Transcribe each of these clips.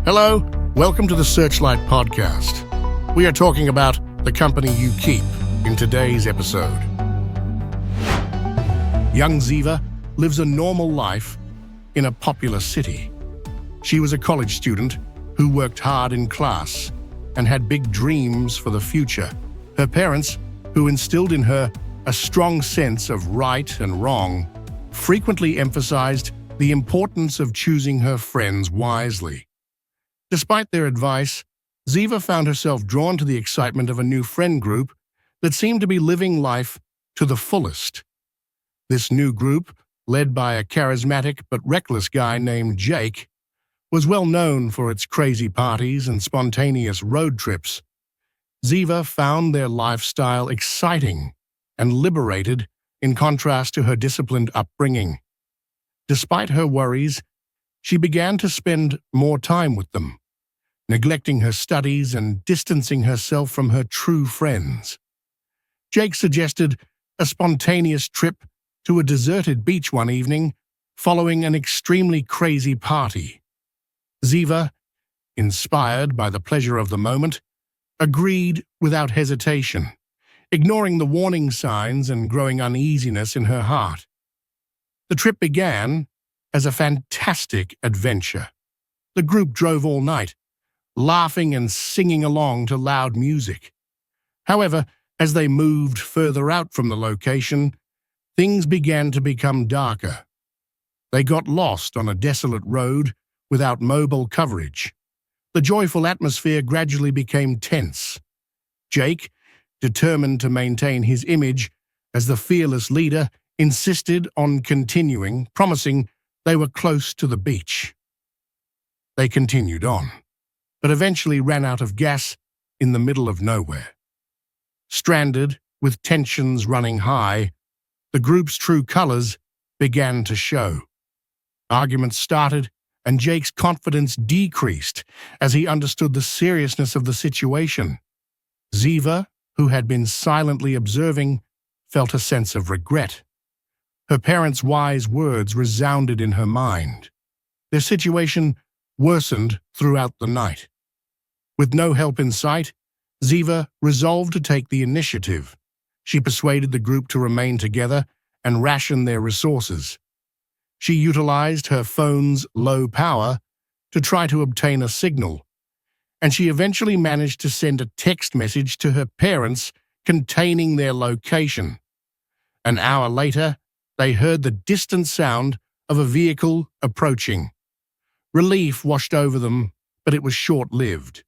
Hello, welcome to the Searchlight podcast. We are talking about the company you keep in today's episode. Young Ziva lives a normal life in a popular city. She was a college student who worked hard in class and had big dreams for the future. Her parents, who instilled in her a strong sense of right and wrong, frequently emphasized the importance of choosing her friends wisely. Despite their advice, Ziva found herself drawn to the excitement of a new friend group that seemed to be living life to the fullest. This new group, led by a charismatic but reckless guy named Jake, was well known for its crazy parties and spontaneous road trips. Ziva found their lifestyle exciting and liberated in contrast to her disciplined upbringing. Despite her worries, she began to spend more time with them, neglecting her studies and distancing herself from her true friends. Jake suggested a spontaneous trip to a deserted beach one evening following an extremely crazy party. Ziva, inspired by the pleasure of the moment, agreed without hesitation, ignoring the warning signs and growing uneasiness in her heart. The trip began as a fantastic adventure. The group drove all night, laughing and singing along to loud music. However, as they moved further out from the location, things began to become darker. They got lost on a desolate road without mobile coverage. The joyful atmosphere gradually became tense. Jake, determined to maintain his image as the fearless leader, insisted on continuing, promising they were close to the beach. They continued on, but eventually ran out of gas in the middle of nowhere. Stranded, with tensions running high, the group's true colors began to show. Arguments started, and Jake's confidence decreased as he understood the seriousness of the situation. Ziva, who had been silently observing, felt a sense of regret. Her parents' wise words resounded in her mind. Their situation worsened throughout the night. With no help in sight, Ziva resolved to take the initiative. She persuaded the group to remain together and ration their resources. She utilized her phone's low power to try to obtain a signal, and she eventually managed to send a text message to her parents containing their location. An hour later, they heard the distant sound of a vehicle approaching. Relief washed over them, but it was short-lived.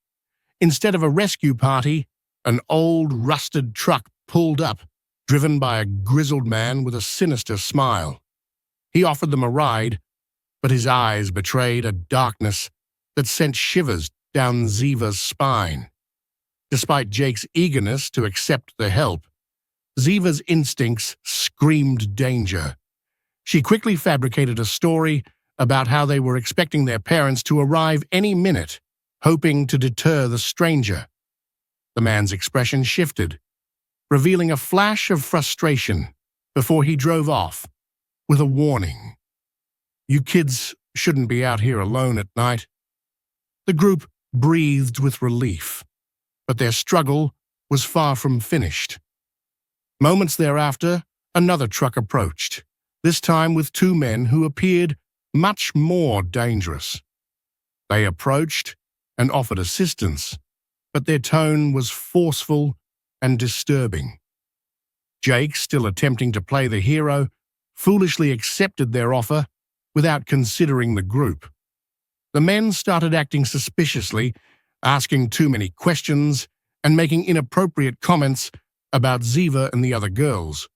Instead of a rescue party, an old, rusted truck pulled up, driven by a grizzled man with a sinister smile. He offered them a ride, but his eyes betrayed a darkness that sent shivers down Ziva's spine. Despite Jake's eagerness to accept the help, Ziva's instincts screamed danger. She quickly fabricated a story about how they were expecting their parents to arrive any minute, hoping to deter the stranger. The man's expression shifted, revealing a flash of frustration before he drove off with a warning. "You kids shouldn't be out here alone at night." The group breathed with relief, but their struggle was far from finished. Moments thereafter, another truck approached, this time with two men who appeared much more dangerous. They approached and offered assistance, but their tone was forceful and disturbing. Jake, still attempting to play the hero, foolishly accepted their offer without considering the group. The men started acting suspiciously, asking too many questions and making inappropriate comments about Ziva and the other girls.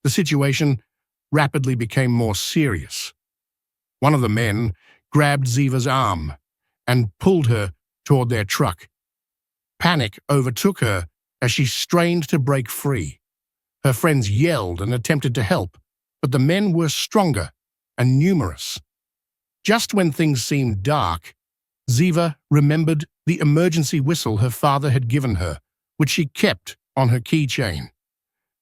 The situation rapidly became more serious. One of the men grabbed Ziva's arm and pulled her toward their truck. Panic overtook her as she strained to break free. Her friends yelled and attempted to help, but the men were stronger and numerous. Just when things seemed dark, Ziva remembered the emergency whistle her father had given her, which she kept on her keychain.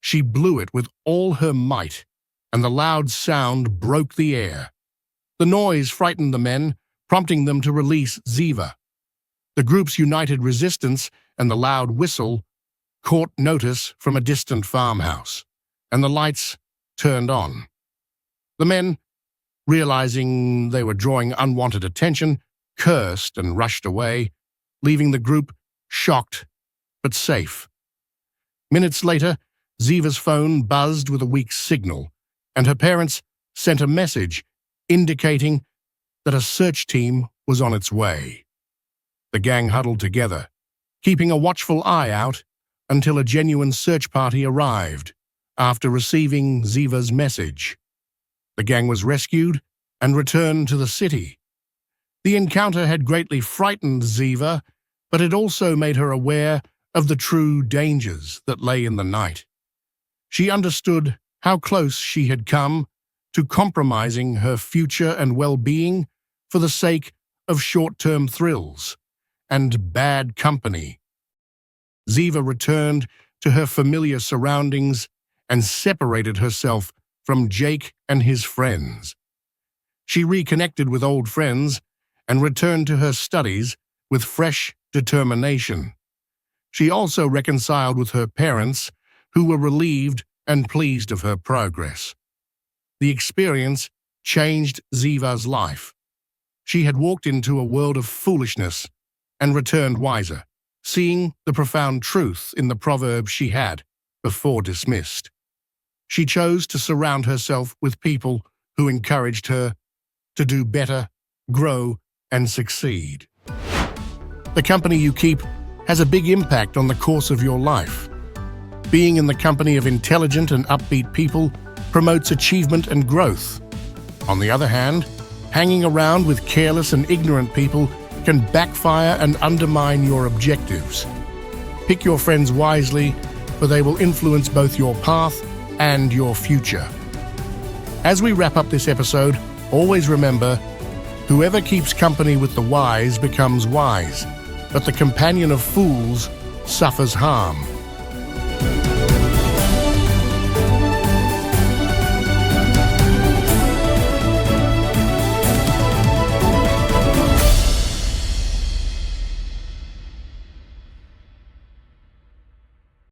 She blew it with all her might, and the loud sound broke the air. The noise frightened the men, prompting them to release Ziva. The group's united resistance and the loud whistle caught notice from a distant farmhouse, and the lights turned on. The men, realizing they were drawing unwanted attention, cursed and rushed away, leaving the group shocked but safe. Minutes later, Ziva's phone buzzed with a weak signal, and her parents sent a message indicating that a search team was on its way. The gang huddled together, keeping a watchful eye out until a genuine search party arrived after receiving Ziva's message. The gang was rescued and returned to the city. The encounter had greatly frightened Ziva, but it also made her aware of the true dangers that lay in the night. She understood how close she had come to compromising her future and well-being for the sake of short-term thrills and bad company. Ziva returned to her familiar surroundings and separated herself from Jake and his friends. She reconnected with old friends and returned to her studies with fresh determination. She also reconciled with her parents, who were relieved and pleased of her progress. The experience changed Ziva's life. She had walked into a world of foolishness and returned wiser, seeing the profound truth in the proverb she had before dismissed. She chose to surround herself with people who encouraged her to do better, grow, and succeed. The company you keep has a big impact on the course of your life. Being in the company of intelligent and upbeat people promotes achievement and growth. On the other hand, hanging around with careless and ignorant people can backfire and undermine your objectives. Pick your friends wisely, for they will influence both your path and your future. As we wrap up this episode, always remember, whoever keeps company with the wise becomes wise, but the companion of fools suffers harm.